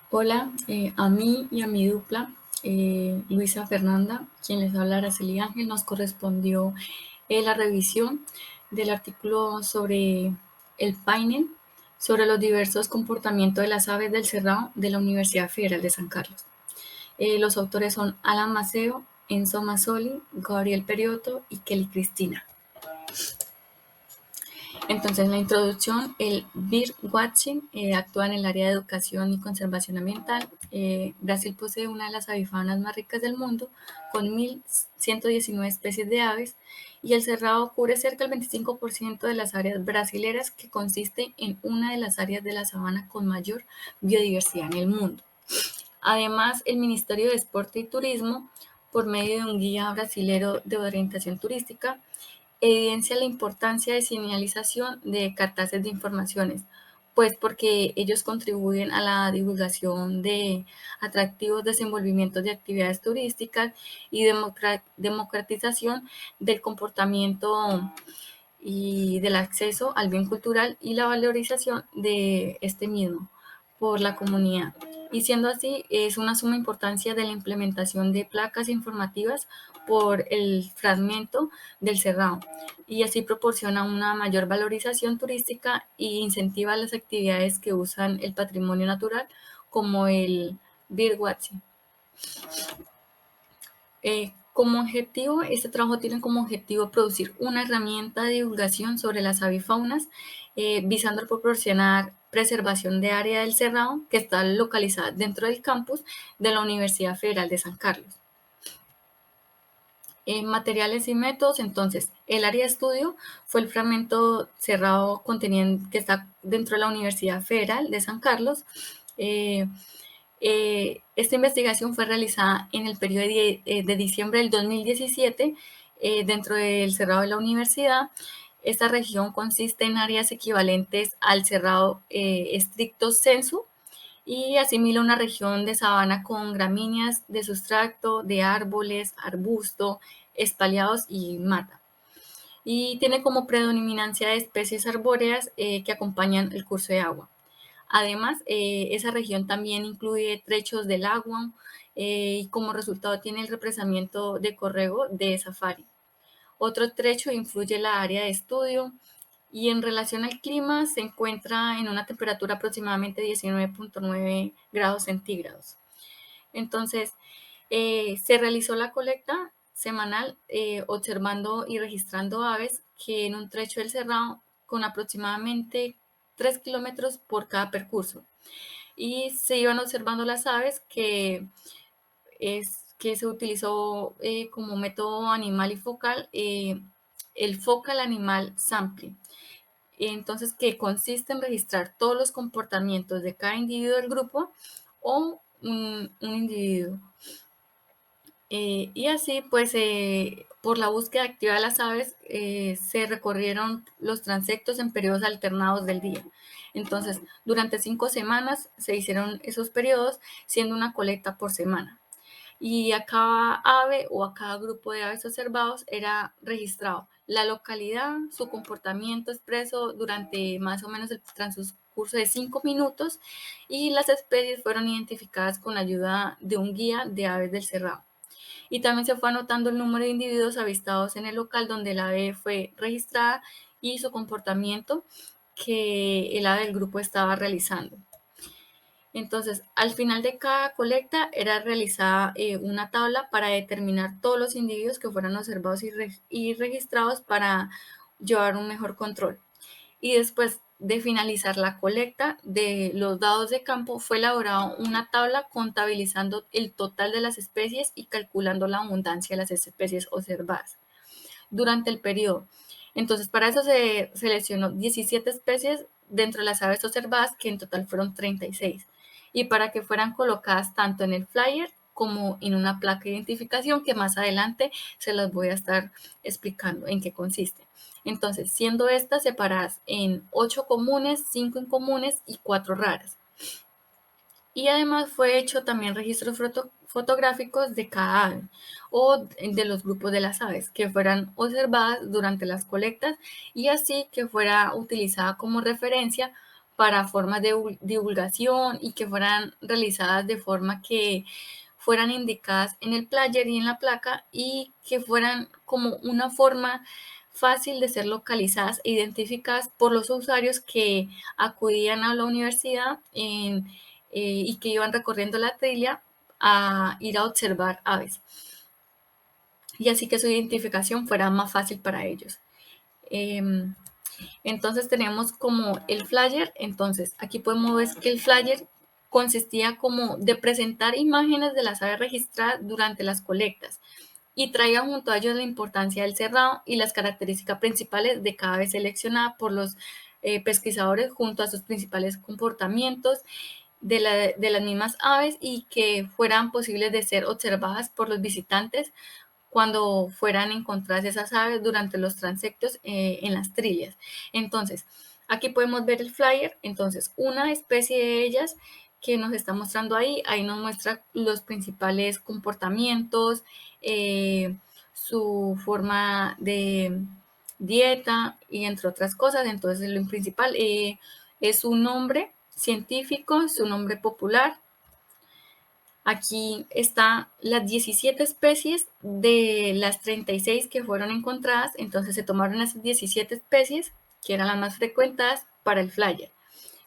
Hola, a mí y a mi dupla, Luisa Fernanda, quien les habla, Araceli Ángel, nos correspondió la revisión del artículo sobre el painen, sobre los diversos comportamientos de las aves del cerrado de la Universidad Federal de San Carlos. Los autores son Alan Maceo, Enzo Mazzoli, Gabriel Periotto y Kelly Cristina. Entonces, en la introducción, el birdwatching actúa en el área de educación y conservación ambiental. Brasil posee una de las avifaunas más ricas del mundo, con 1.119 especies de aves, y el cerrado cubre cerca del 25% de las áreas brasileras, que consiste en una de las áreas de la sabana con mayor biodiversidad en el mundo. Además, el Ministerio de Deporte y Turismo, por medio de un guía brasilero de orientación turística, evidencia la importancia de señalización de carteles de informaciones, pues porque ellos contribuyen a la divulgación de atractivos desenvolvimientos de actividades turísticas y democratización del comportamiento y del acceso al bien cultural y la valorización de este mismo por la comunidad. Y siendo así, es una suma importancia de la implementación de placas informativas por el fragmento del cerrado, y así proporciona una mayor valorización turística e incentiva las actividades que usan el patrimonio natural, como el birdwatching. Como objetivo, este trabajo tiene como objetivo producir una herramienta de divulgación sobre las avifaunas, visando proporcionar preservación de área del cerrado que está localizada dentro del campus de la Universidad Federal de San Carlos. Materiales y métodos, entonces, el área de estudio fue el fragmento cerrado que está dentro de la Universidad Federal de San Carlos. Eh, esta investigación fue realizada en el periodo de diciembre del 2017 dentro del cerrado de la universidad. Esta región consiste en áreas equivalentes al cerrado estricto sensu y asimila una región de sabana con gramíneas de sustrato, de árboles, arbusto, espaliados y mata. Y tiene como predominancia de especies arbóreas que acompañan el curso de agua. Además, esa región también incluye trechos del agua y como resultado tiene el represamiento de corrego de safari. Otro trecho influye la área de estudio y en relación al clima se encuentra en una temperatura aproximadamente 19.9 grados centígrados. Entonces, se realizó la colecta semanal observando y registrando aves que en un trecho del cerrado con aproximadamente 3 kilómetros por cada percurso. Y se iban observando las aves que se utilizó como método animal y focal, el focal animal sampling. Entonces, que consiste en registrar todos los comportamientos de cada individuo del grupo o un individuo. Y así, pues, por la búsqueda activa de las aves, se recorrieron los transectos en periodos alternados del día. Entonces, durante 5 semanas se hicieron esos periodos, siendo una colecta por semana. Y a cada ave o a cada grupo de aves observados era registrado la localidad, su comportamiento expreso durante más o menos el transcurso de 5 minutos, y las especies fueron identificadas con la ayuda de un guía de aves del cerrado. Y también se fue anotando el número de individuos avistados en el local donde el ave fue registrada y su comportamiento que el ave del grupo estaba realizando. Entonces, al final de cada colecta era realizada una tabla para determinar todos los individuos que fueran observados y registrados para llevar un mejor control. Y después de finalizar la colecta de los dados de campo, fue elaborada una tabla contabilizando el total de las especies y calculando la abundancia de las especies observadas durante el periodo. Entonces, para eso se seleccionó 17 especies dentro de las aves observadas, que en total fueron 36, y para que fueran colocadas tanto en el flyer como en una placa de identificación, que más adelante se las voy a estar explicando en qué consiste. Entonces, siendo estas separadas en 8 comunes, 5 incomunes y 4 raras. Y además fue hecho también registros fotográficos de cada ave o de los grupos de las aves que fueran observadas durante las colectas, y así que fuera utilizada como referencia para formas de divulgación y que fueran realizadas de forma que fueran indicadas en el player y en la placa y que fueran como una forma fácil de ser localizadas e identificadas por los usuarios que acudían a la universidad y que iban recorriendo la trilla a ir a observar aves. Y así que su identificación fuera más fácil para ellos. Entonces tenemos como el flyer. Entonces aquí podemos ver que el flyer consistía como de presentar imágenes de las aves registradas durante las colectas y traía junto a ellos la importancia del cerrado y las características principales de cada ave seleccionada por los pesquisadores junto a sus principales comportamientos de las mismas aves y que fueran posibles de ser observadas por los visitantes cuando fueran encontradas esas aves durante los transectos en las trillas. Entonces, aquí podemos ver el flyer. Entonces, una especie de ellas que nos está mostrando ahí nos muestra los principales comportamientos, su forma de dieta y entre otras cosas. Entonces, lo principal es su nombre científico, su nombre popular. Aquí están las 17 especies de las 36 que fueron encontradas. Entonces se tomaron esas 17 especies, que eran las más frecuentadas, para el flyer.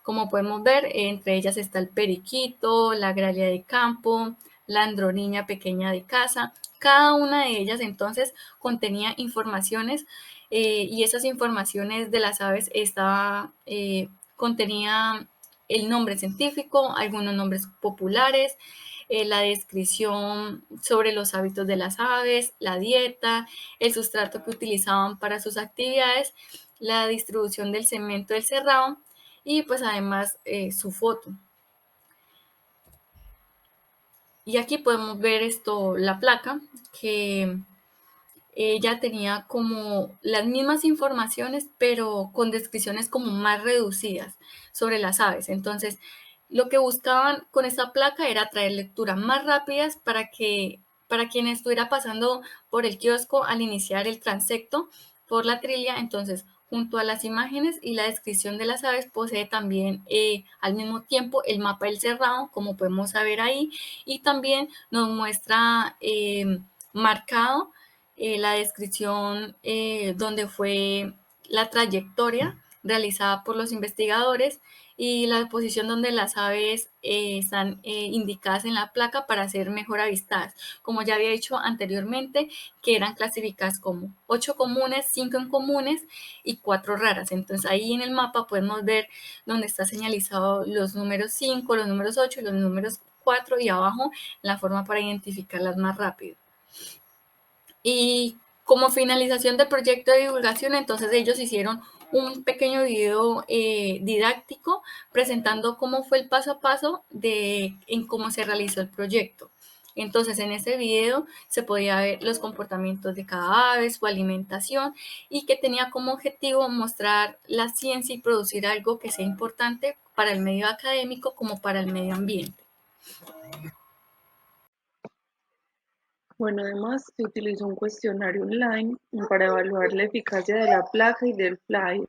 Como podemos ver, entre ellas está el periquito, la gralia de campo, la androniña pequeña de casa. Cada una de ellas entonces contenía informaciones y esas informaciones de las aves contenía el nombre científico, algunos nombres populares, la descripción sobre los hábitos de las aves, la dieta, el sustrato que utilizaban para sus actividades, la distribución del cemento del cerrado y pues además su foto. Y aquí podemos ver la placa que ella tenía como las mismas informaciones, pero con descripciones como más reducidas sobre las aves. Entonces, lo que buscaban con esta placa era traer lecturas más rápidas para quien estuviera pasando por el kiosco al iniciar el transecto por la trilla. Entonces, junto a las imágenes y la descripción de las aves, posee también al mismo tiempo el mapa del cerrado, como podemos saber ahí, y también nos muestra marcado la descripción donde fue la trayectoria realizada por los investigadores y la posición donde las aves están indicadas en la placa para ser mejor avistadas. Como ya había dicho anteriormente, que eran clasificadas como 8 comunes, 5 incomunes y 4 raras. Entonces ahí en el mapa podemos ver donde está señalizado los números 5, los números 8 y los números 4 y abajo la forma para identificarlas más rápido. Y como finalización del proyecto de divulgación, entonces ellos hicieron un pequeño video didáctico presentando cómo fue el paso a paso en cómo se realizó el proyecto. Entonces, en ese video se podía ver los comportamientos de cada ave, su alimentación y que tenía como objetivo mostrar la ciencia y producir algo que sea importante para el medio académico como para el medio ambiente. Bueno, además se utilizó un cuestionario online para evaluar la eficacia de la placa y del flyer.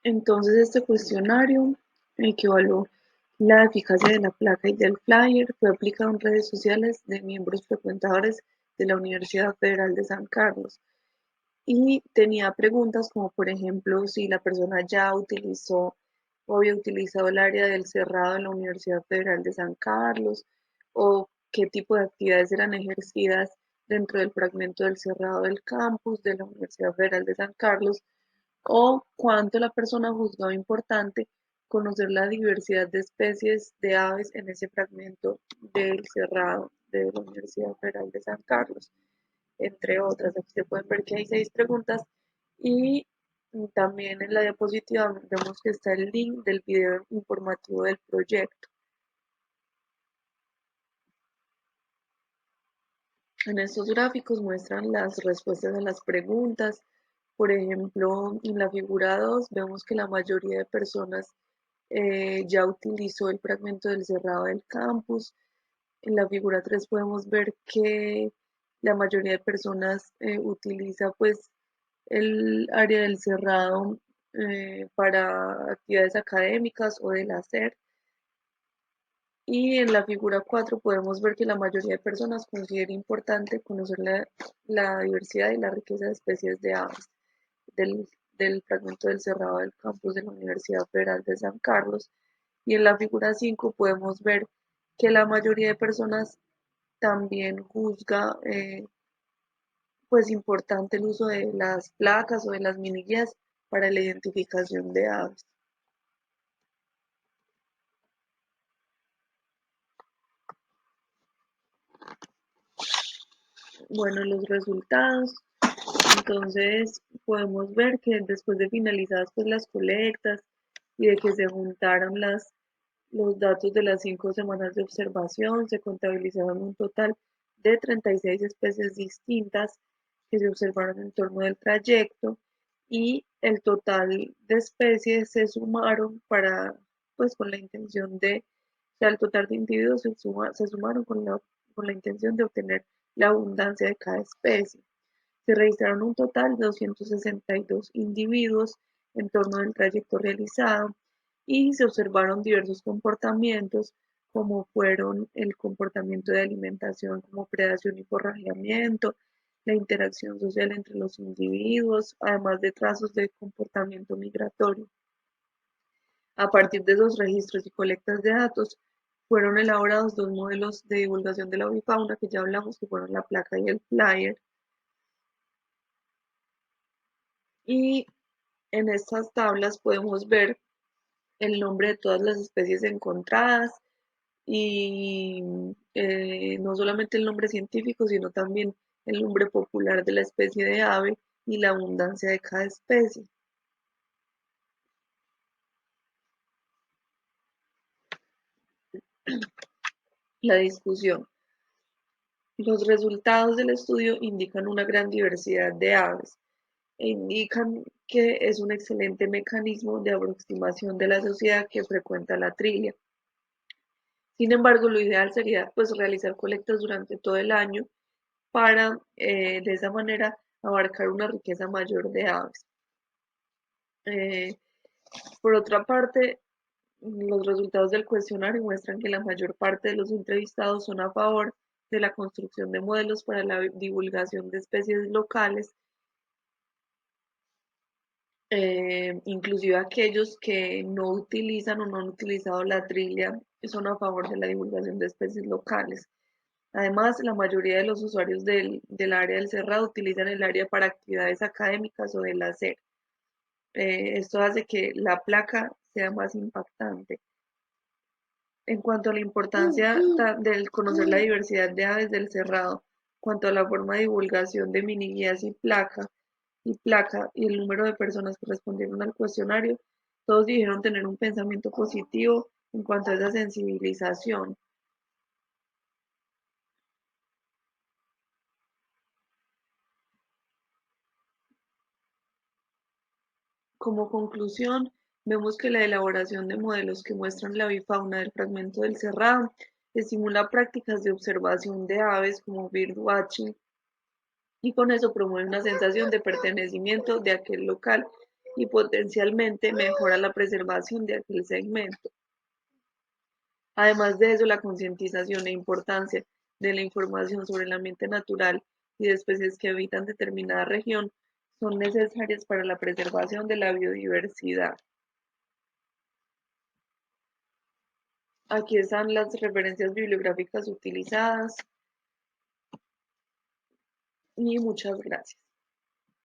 Entonces este cuestionario, el que evaluó la eficacia de la placa y del flyer, fue aplicado en redes sociales de miembros frecuentadores de la Universidad Federal de San Carlos y tenía preguntas como por ejemplo si la persona ya utilizó o había utilizado el área del cerrado en la Universidad Federal de San Carlos o qué tipo de actividades eran ejercidas dentro del fragmento del cerrado del campus de la Universidad Federal de San Carlos o cuánto la persona juzgaba importante conocer la diversidad de especies de aves en ese fragmento del cerrado de la Universidad Federal de San Carlos, entre otras. Aquí se pueden ver que hay 6 preguntas y también en la diapositiva vemos que está el link del video informativo del proyecto. En estos gráficos muestran las respuestas a las preguntas. Por ejemplo, en la figura 2 vemos que la mayoría de personas ya utilizó el fragmento del cerrado del campus. En la figura 3 podemos ver que la mayoría de personas utiliza pues el área del cerrado para actividades académicas o del hacer. Y en la figura 4 podemos ver que la mayoría de personas considera importante conocer la diversidad y la riqueza de especies de aves del, del fragmento del cerrado del campus de la Universidad Federal de San Carlos. Y en la figura 5 podemos ver que la mayoría de personas también juzga pues importante el uso de las placas o de las mini guías para la identificación de aves. Bueno, los resultados. Entonces podemos ver que después de finalizadas pues las colectas y de que se juntaron los datos de las 5 semanas de observación, se contabilizaron un total de 36 especies distintas que se observaron en torno del trayecto y el total de especies se sumaron pues con la intención o sea, el total de individuos se sumaron con la intención de obtener la abundancia de cada especie. Se registraron un total de 262 individuos en torno del trayecto realizado y se observaron diversos comportamientos como fueron el comportamiento de alimentación como predación y forrajeamiento, la interacción social entre los individuos, además de trazos de comportamiento migratorio. A partir de esos registros y colectas de datos, fueron elaborados dos modelos de divulgación de la avifauna que ya hablamos, que fueron la placa y el flyer. Y en estas tablas podemos ver el nombre de todas las especies encontradas y no solamente el nombre científico, sino también el nombre popular de la especie de ave y la abundancia de cada especie. La discusión. Los resultados del estudio indican una gran diversidad de aves e indican que es un excelente mecanismo de aproximación de la sociedad que frecuenta la trilla. Sin embargo, lo ideal sería pues realizar colectas durante todo el año para de esa manera abarcar una riqueza mayor de aves. Eh, por otra parte, los resultados del cuestionario muestran que la mayor parte de los entrevistados son a favor de la construcción de modelos para la divulgación de especies locales, inclusive aquellos que no utilizan o no han utilizado la trilla son a favor de la divulgación de especies locales. Además, la mayoría de los usuarios del área del cerrado utilizan el área para actividades académicas o del hacer. Esto hace que la placa sea más impactante. En cuanto a la importancia del conocer la diversidad de aves del cerrado, cuanto a la forma de divulgación de mini guías y placa y el número de personas que respondieron al cuestionario, todos dijeron tener un pensamiento positivo en cuanto a esa sensibilización. Como conclusión, vemos que la elaboración de modelos que muestran la avifauna del fragmento del cerrado estimula prácticas de observación de aves como birdwatching y con eso promueve una sensación de pertenecimiento de aquel local y potencialmente mejora la preservación de aquel segmento. Además de eso, la concientización e importancia de la información sobre el ambiente natural y de especies que habitan determinada región son necesarias para la preservación de la biodiversidad. Aquí están las referencias bibliográficas utilizadas y muchas gracias.